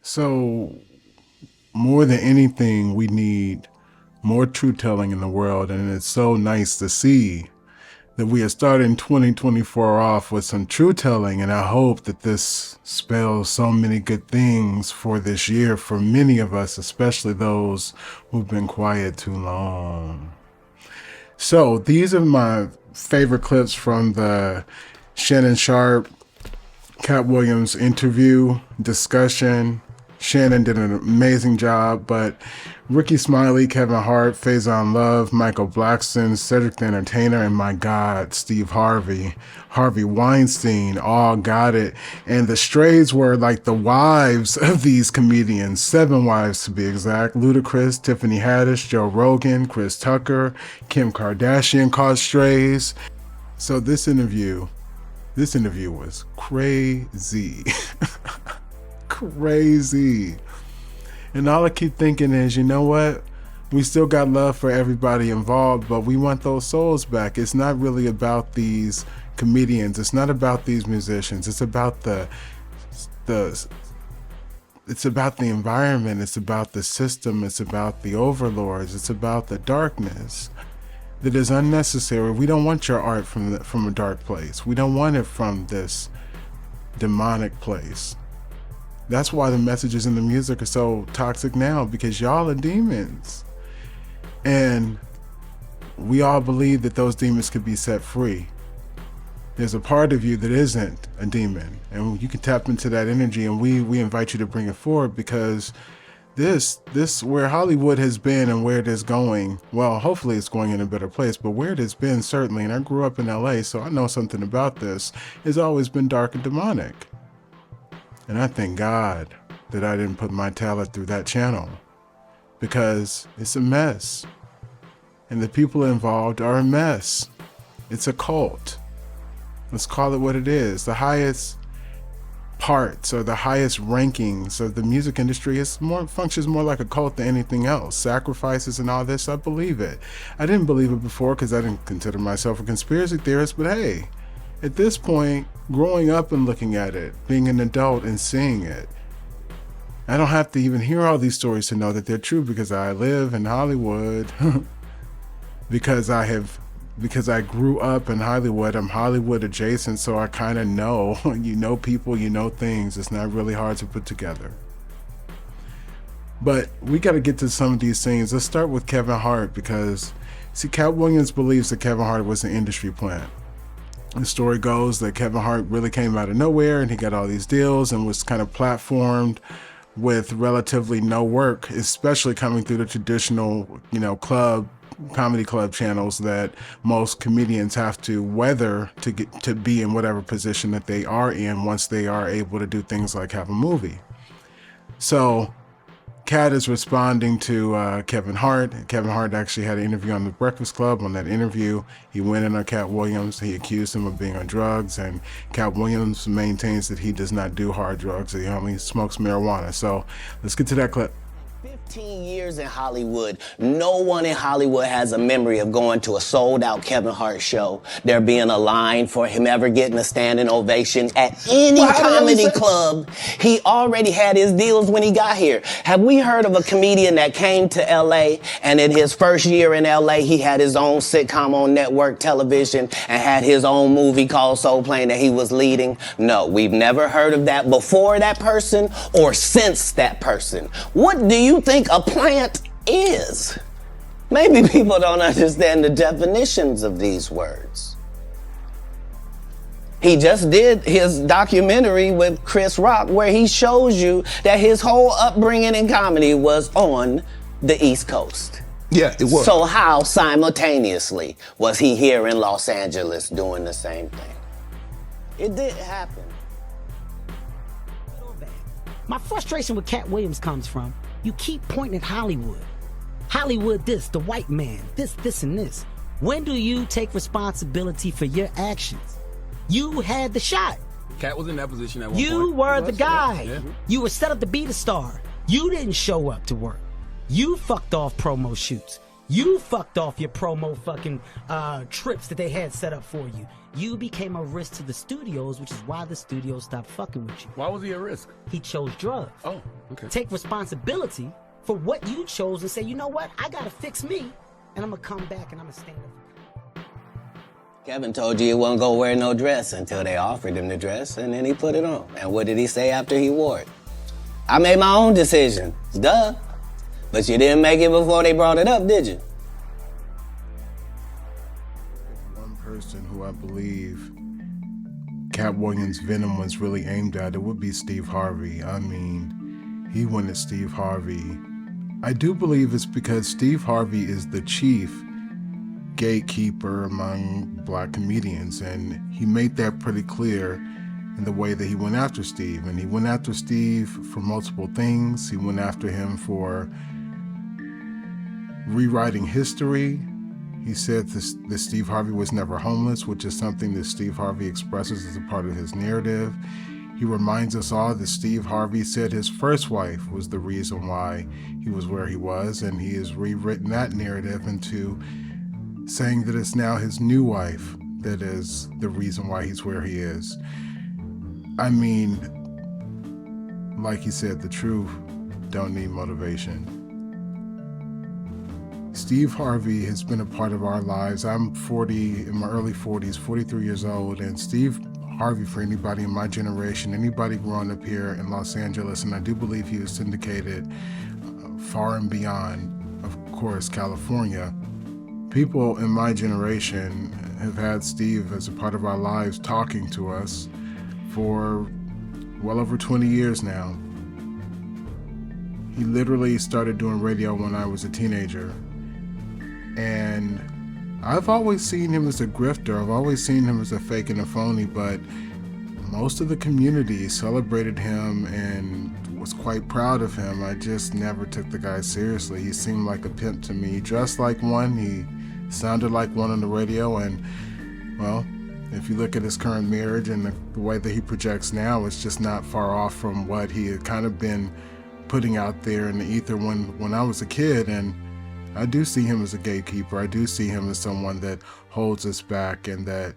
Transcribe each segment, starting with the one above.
So, more than anything, we need more truth telling in the world, and it's so nice to see that we are starting 2024 off with some truth telling, and I hope that this spells so many good things for this year for many of us, especially those who've been quiet too long. So, these are my favorite clips from the Shannon Sharpe, Katt Williams interview discussion. Shannon did an amazing job, but Ricky Smiley, Kevin Hart, Faison Love, Michael Blackson, Cedric the Entertainer, and my God, Steve Harvey, Harvey Weinstein, all got it. And the strays were like the wives of these comedians, 7 wives to be exact. Ludacris, Tiffany Haddish, Joe Rogan, Chris Tucker, Kim Kardashian caught strays. So this interview was crazy. Crazy. And all I keep thinking is, you know what? We still got love for everybody involved, but we want those souls back. It's not really about these comedians. It's not about these musicians. It's about it's about the environment. It's about the system. It's about the overlords. It's about the darkness that is unnecessary. We don't want your art from a dark place. We don't want it from this demonic place. That's why the messages in the music are so toxic now, because y'all are demons. And we all believe that those demons could be set free. There's a part of you that isn't a demon, and you can tap into that energy, and we invite you to bring it forward, because this where Hollywood has been and where it is going, well, hopefully it's going in a better place, but where it has been, certainly, and I grew up in LA, so I know something about this, has always been dark and demonic. And I thank God that I didn't put my talent through that channel, because it's a mess. And the people involved are a mess. It's a cult. Let's call it what it is. The highest parts or the highest rankings of the music industry functions more like a cult than anything else. Sacrifices and all this, I believe it. I didn't believe it before because I didn't consider myself a conspiracy theorist, but hey, at this point, growing up and looking at it, being an adult and seeing it, I don't have to even hear all these stories to know that they're true, because I live in Hollywood, because I grew up in Hollywood. I'm Hollywood adjacent, so I kind of know, you know people, you know things. It's not really hard to put together. But we got to get to some of these things. Let's start with Kevin Hart, because, see, Katt Williams believes that Kevin Hart was an industry plant. The story goes that Kevin Hart really came out of nowhere, and he got all these deals and was kind of platformed with relatively no work, especially coming through the traditional, comedy club channels that most comedians have to weather to get to be in whatever position that they are in once they are able to do things like have a movie. So Katt is responding to Kevin Hart. Kevin Hart actually had an interview on The Breakfast Club. On that interview, he went in on Katt Williams. He accused him of being on drugs, and Katt Williams maintains that he does not do hard drugs. He only smokes marijuana. So let's get to that clip. 15 years in Hollywood, no one in Hollywood has a memory of going to a sold-out Kevin Hart show, there being a line for him ever getting a standing ovation at any comedy club. He already had his deals when he got here. Have we heard of a comedian that came to LA and in his first year in LA, he had his own sitcom on network television and had his own movie called Soul Plane that he was leading? No, we've never heard of that before that person or since that person. What do you think a plant is? Maybe people don't understand the definitions of these words. He just did his documentary with Chris Rock where he shows you that his whole upbringing in comedy was on the East Coast. Yeah, it was. So how simultaneously was he here in Los Angeles doing the same thing? It did happen. My frustration with Katt Williams comes from, you keep pointing at Hollywood. Hollywood this, the white man, this, and this. When do you take responsibility for your actions? You had the shot. Katt was in that position at one point. You were the guy. Yeah. You were set up to be the star. You didn't show up to work. You fucked off promo shoots. You fucked off your promo fucking trips that they had set up for you. You became a risk to the studios, which is why the studios stopped fucking with you. Why was he a risk? He chose drugs. Oh. Okay. Take responsibility for what you chose and say, you know what? I gotta fix me, and I'm gonna come back and I'm gonna stand up. Kevin told you he wasn't gonna wear no dress until they offered him the dress, and then he put it on. And what did he say after he wore it? I made my own decision. Duh. But you didn't make it before they brought it up, did you? One person who I believe Katt Williams' venom was really aimed at, it would be Steve Harvey. I mean, he went at Steve Harvey. I do believe it's because Steve Harvey is the chief gatekeeper among black comedians, and he made that pretty clear in the way that he went after Steve. And he went after Steve for multiple things. He went after him for rewriting history. He said that Steve Harvey was never homeless, which is something that Steve Harvey expresses as a part of his narrative. He reminds us all that Steve Harvey said his first wife was the reason why he was where he was, and he has rewritten that narrative into saying that it's now his new wife that is the reason why he's where he is. I mean, like he said, the truth don't need motivation. Steve Harvey has been a part of our lives. I'm 40, in my early 40s, 43 years old, and Steve Harvey, for anybody in my generation, anybody growing up here in Los Angeles, and I do believe he was syndicated far and beyond, of course, California. People in my generation have had Steve as a part of our lives talking to us for well over 20 years now. He literally started doing radio when I was a teenager. And I've always seen him as a grifter. I've always seen him as a fake and a phony, but most of the community celebrated him and was quite proud of him. I just never took the guy seriously. He seemed like a pimp to me. He dressed like one. He sounded like one on the radio. And, well, if you look at his current marriage and the way that he projects now, it's just not far off from what he had kind of been putting out there in the ether when I was a kid. And I do see him as a gatekeeper. I do see him as someone that holds us back and that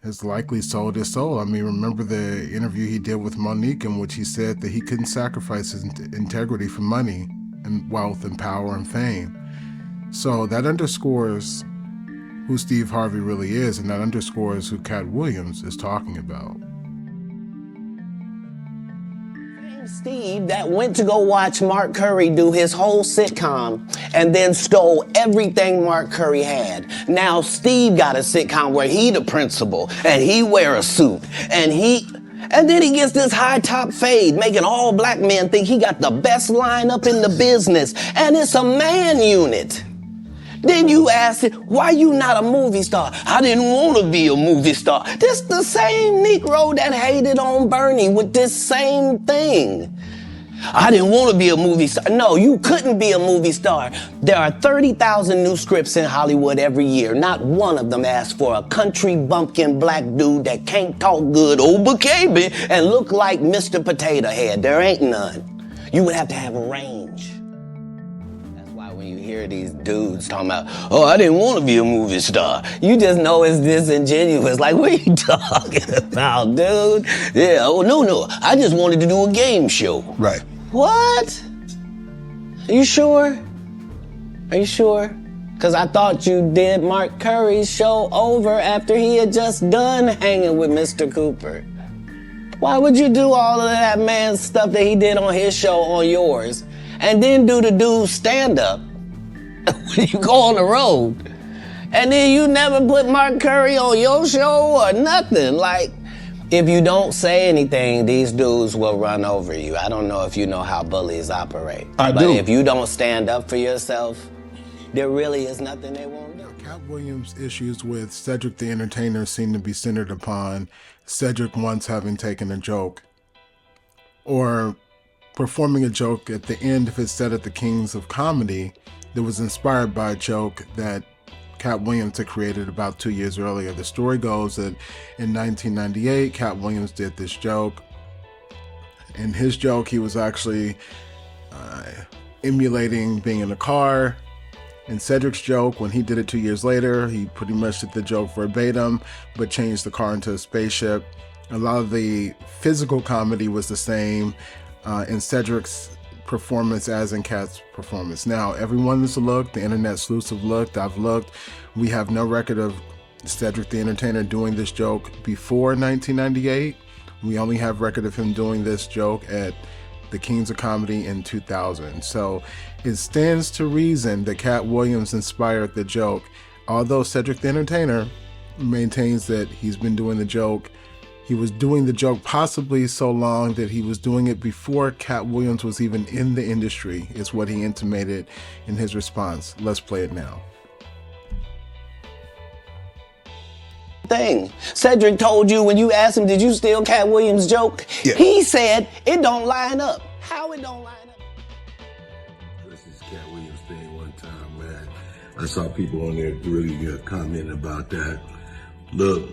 has likely sold his soul. I mean, remember the interview he did with Monique in which he said that he couldn't sacrifice his integrity for money and wealth and power and fame. So that underscores who Steve Harvey really is, and that underscores who Katt Williams is talking about. Steve that went to go watch Mark Curry do his whole sitcom and then stole everything Mark Curry had. Now Steve got a sitcom where he the principal and he wear a suit and then he gets this high top fade, making all black men think he got the best lineup in the business, and it's a man unit. Then you ask it, why you not a movie star? I didn't want to be a movie star. This the same Negro that hated on Bernie with this same thing. I didn't want to be a movie star. No, you couldn't be a movie star. There are 30,000 new scripts in Hollywood every year. Not one of them asks for a country bumpkin black dude that can't talk good Oba-Kaby and look like Mr. Potato Head. There ain't none. You would have to have range. When you hear these dudes talking about, oh, I didn't want to be a movie star, you just know it's disingenuous. Like, what are you talking about, dude? Yeah, oh, no, I just wanted to do a game show. Right. What? Are you sure? Are you sure? Because I thought you did Mark Curry's show over after he had just done hanging with Mr. Cooper. Why would you do all of that man's stuff that he did on his show on yours? And then do the dude's stand-up when you go on the road. And then you never put Mark Curry on your show or nothing. Like, if you don't say anything, these dudes will run over you. I don't know if you know how bullies operate. I but do. If you don't stand up for yourself, there really is nothing they won't do. Katt Williams' issues with Cedric the Entertainer seem to be centered upon Cedric once having taken a joke or performing a joke at the end of his set at the Kings of Comedy that was inspired by a joke that Katt Williams had created about 2 years earlier. The story goes that in 1998, Katt Williams did this joke. In his joke, he was actually emulating being in a car. In Cedric's joke, when he did it 2 years later, he pretty much did the joke verbatim, but changed the car into a spaceship. A lot of the physical comedy was the same. in Cedric's performance as in Katt's performance. Now, everyone has looked, the internet sleuths have looked, I've looked. We have no record of Cedric the Entertainer doing this joke before 1998. We only have record of him doing this joke at the Kings of Comedy in 2000. So it stands to reason that Katt Williams inspired the joke, although Cedric the Entertainer maintains that he's been doing the joke. He was doing the joke possibly so long that he was doing it before Katt Williams was even in the industry, is what he intimated in his response. Let's play it now. Thing. Cedric told you when you asked him, did you steal Katt Williams' joke? Yeah. He said it don't line up. How it don't line up? This is Katt Williams thing one time, man. I saw people on there really commenting about that. Look,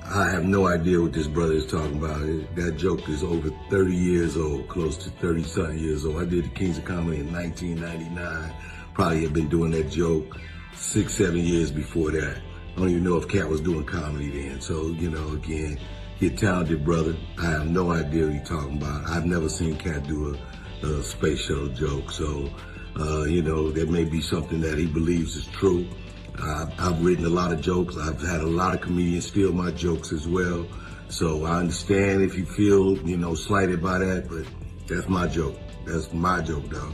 I have no idea what this brother is talking about. That joke is over 30 years old, close to 30-something years old. I did the Kings of Comedy in 1999. Probably had been doing that joke 6, 7 years before that. I don't even know if Katt was doing comedy then. So, you know, again, he's a talented brother. I have no idea what he's talking about. I've never seen Katt do a space shuttle joke. So, you know, there may be something that he believes is true. I've written a lot of jokes. I've had a lot of comedians steal my jokes as well. So I understand if you feel, you know, slighted by that, but that's my joke. That's my joke, dog.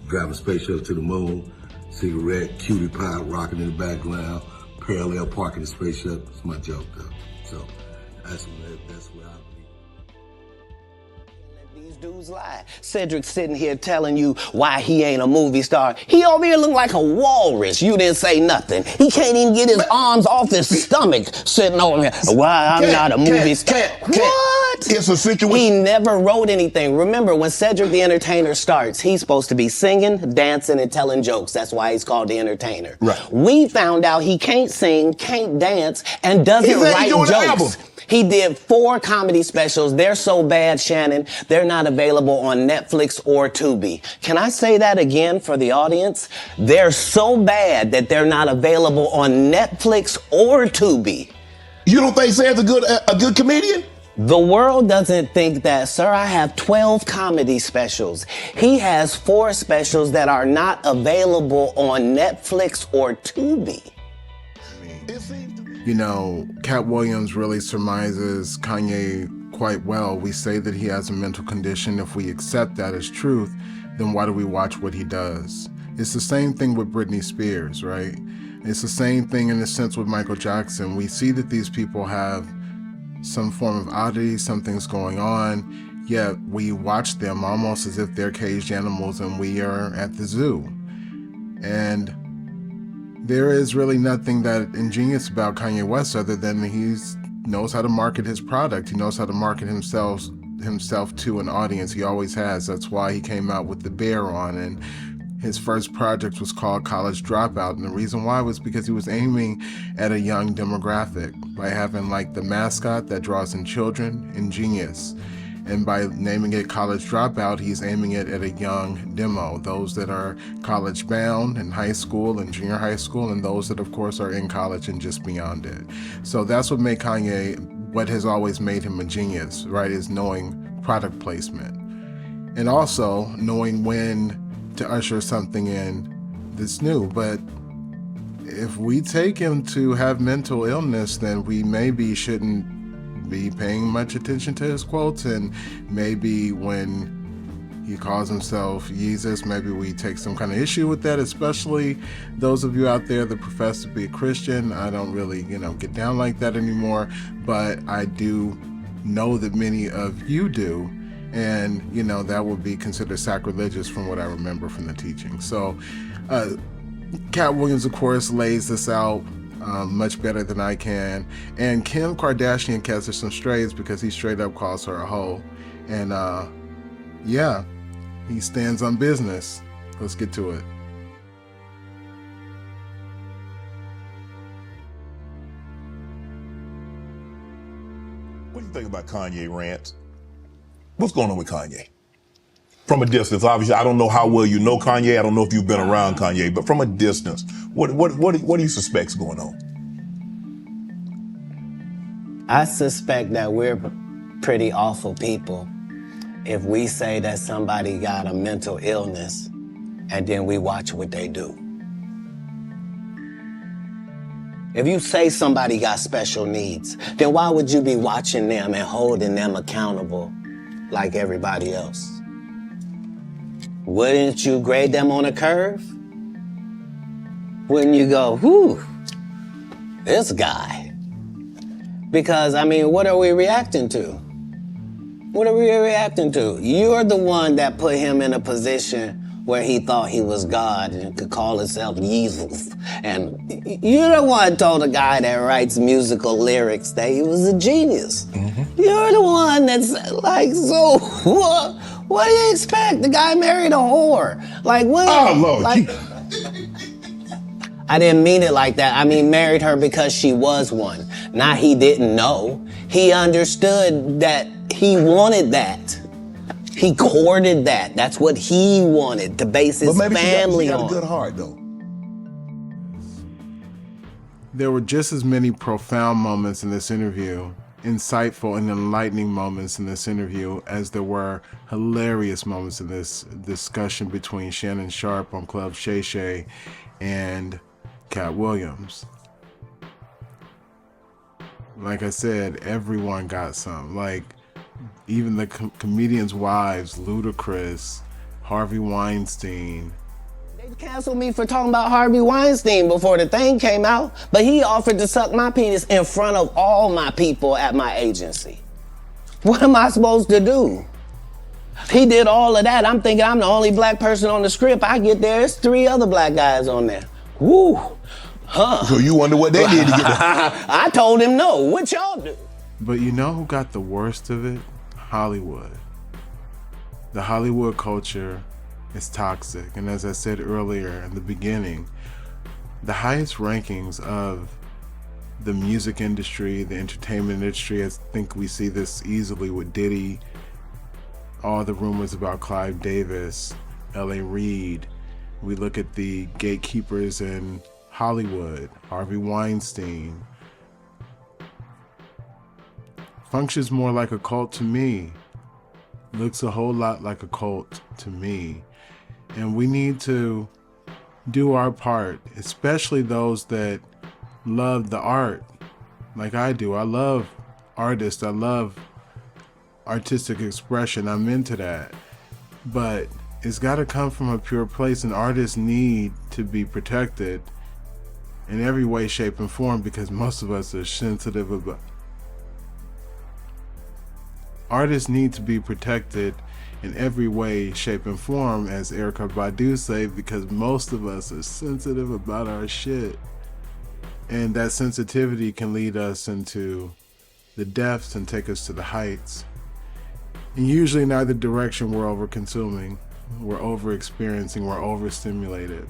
Driving a space shuttle to the moon, cigarette, cutie pie rocking in the background, parallel parking the space shuttle. It's my joke, dog. So that's what I believe. These dudes lie. Cedric sitting here telling you why he ain't a movie star. He over here look like a walrus. You didn't say nothing. He can't even get his arms off his stomach sitting over here. Why I'm not a movie star. What? It's a situation. He never wrote anything. Remember, when Cedric the Entertainer starts, he's supposed to be singing, dancing, and telling jokes. That's why he's called the Entertainer. Right. We found out he can't sing, can't dance, and doesn't write jokes. He did 4 comedy specials. They're so bad, Shannon, they're not available on Netflix or Tubi. Can I say that again for the audience? They're so bad that they're not available on Netflix or Tubi. You don't think Sam's a good comedian? The world doesn't think that, sir. I have 12 comedy specials. He has 4 specials that are not available on Netflix or Tubi. You know, Katt Williams really surmises Kanye quite well. We say that he has a mental condition. If we accept that as truth, then why do we watch what he does? It's the same thing with Britney Spears, right? It's the same thing in a sense with Michael Jackson. We see that these people have some form of oddity, something's going on, yet we watch them almost as if they're caged animals and we are at the zoo. And there is really nothing that ingenious about Kanye West other than he knows how to market his product. He knows how to market himself to an audience. He always has. That's why he came out with the bear on, and his first project was called College Dropout. And the reason why was because he was aiming at a young demographic by having like the mascot that draws in children, ingenious. And by naming it College Dropout, he's aiming it at a young demo, those that are college bound in high school and junior high school, and those that of course are in college and just beyond it. So that's what made Kanye, what has always made him a genius, right, is knowing product placement. And also knowing when to usher something in that's new. But if we take him to have mental illness, then we maybe shouldn't be paying much attention to his quotes, and maybe when he calls himself Jesus, maybe we take some kind of issue with that, especially those of you out there that profess to be a Christian. I don't really, get down like that anymore, but I do know that many of you do, and, that would be considered sacrilegious from what I remember from the teaching. So, Katt Williams, of course, lays this out much better than I can. And Kim Kardashian catches some strays because he straight up calls her a hoe. And yeah, he stands on business. Let's get to it. What do you think about Kanye rants? What's going on with Kanye? From a distance, obviously, I don't know how well you know Kanye. I don't know if you've been around Kanye, but from a distance, what do you suspect's going on? I suspect that we're pretty awful people. if we say that somebody got a mental illness and then we watch what they do? If you say somebody got special needs, then why would you be watching them and holding them accountable like everybody else? Wouldn't you grade them on a curve? Wouldn't you go, whew, this guy? Because, I mean, what are we reacting to? What are we reacting to? You're the one that put him in a position where he thought he was God and could call himself Jesus. And you're the one told a guy that writes musical lyrics that he was a genius. Mm-hmm. You're the one that's like, so what do you expect? The guy married a whore. Like, what? Oh, Lord. Like, I didn't mean it like that. I mean, married her because she was one. Not he didn't know. He understood that he wanted that. He courted that. That's what he wanted, to base his family on. But maybe she got a good heart, though. There were just as many profound moments in this interview, insightful and enlightening moments in this interview, as there were hilarious moments in this discussion between Shannon Sharpe on Club Shay Shay and Katt Williams. Like I said, everyone got some. Like, even the comedians' wives, Ludacris, Harvey Weinstein. They canceled me for talking about Harvey Weinstein before the thing came out, but he offered to suck my penis in front of all my people at my agency. What am I supposed to do? He did all of that. I'm thinking I'm the only black person on the script. I get there, there's 3 other black guys on there. Woo! Huh. So you wonder what they did to get there? I told him no. What y'all do? But you know who got the worst of it? Hollywood. The Hollywood culture is toxic. And as I said earlier in the beginning, the highest rankings of the music industry, the entertainment industry, I think we see this easily with Diddy, all the rumors about Clive Davis, L.A. Reid. We look at the gatekeepers in Hollywood, Harvey Weinstein. Functions more like a cult to me. Looks a whole lot like a cult to me. And we need to do our part, especially those that love the art like I do. I love artists. I love artistic expression. I'm into that. But it's got to come from a pure place, and artists need to be protected in every way, shape, and form, because most of us are sensitive about. Artists need to be protected in every way, shape, and form, as Erykah Badu say, because most of us are sensitive about our shit. And that sensitivity can lead us into the depths and take us to the heights. And usually in either direction, we're over-consuming, we're over-experiencing, we're overstimulated.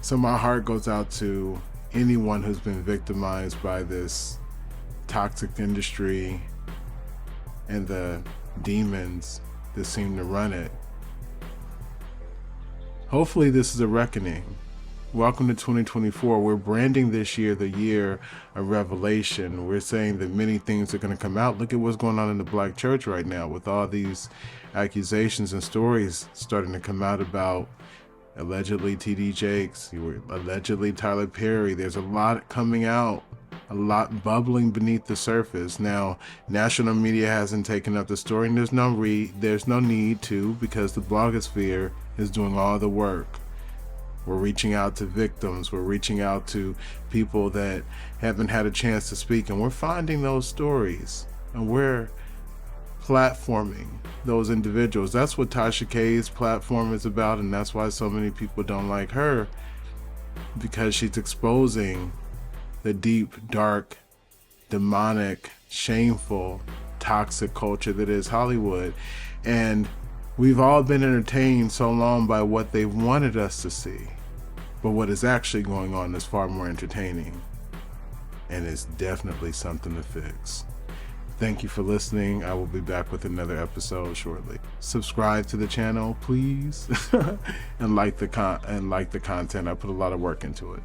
So my heart goes out to anyone who's been victimized by this toxic industry and the demons that seem to run it. Hopefully this is a reckoning. Welcome to 2024. We're branding this year the year of revelation. We're saying that many things are going to come out. Look at what's going on in the black church right now with all these accusations and stories starting to come out about allegedly T.D. Jakes, allegedly Tyler Perry. There's a lot coming out, a lot bubbling beneath the surface. Now, national media hasn't taken up the story, and there's no need to, because the blogosphere is doing all the work. We're reaching out to victims. We're reaching out to people that haven't had a chance to speak, and we're finding those stories, and we're platforming those individuals. That's what Tasha K's platform is about, and that's why so many people don't like her, because she's exposing the deep, dark, demonic, shameful, toxic culture that is Hollywood. And we've all been entertained so long by what they wanted us to see. But what is actually going on is far more entertaining. And it's definitely something to fix. Thank you for listening. I will be back with another episode shortly. Subscribe to the channel, please. and like the content. I put a lot of work into it.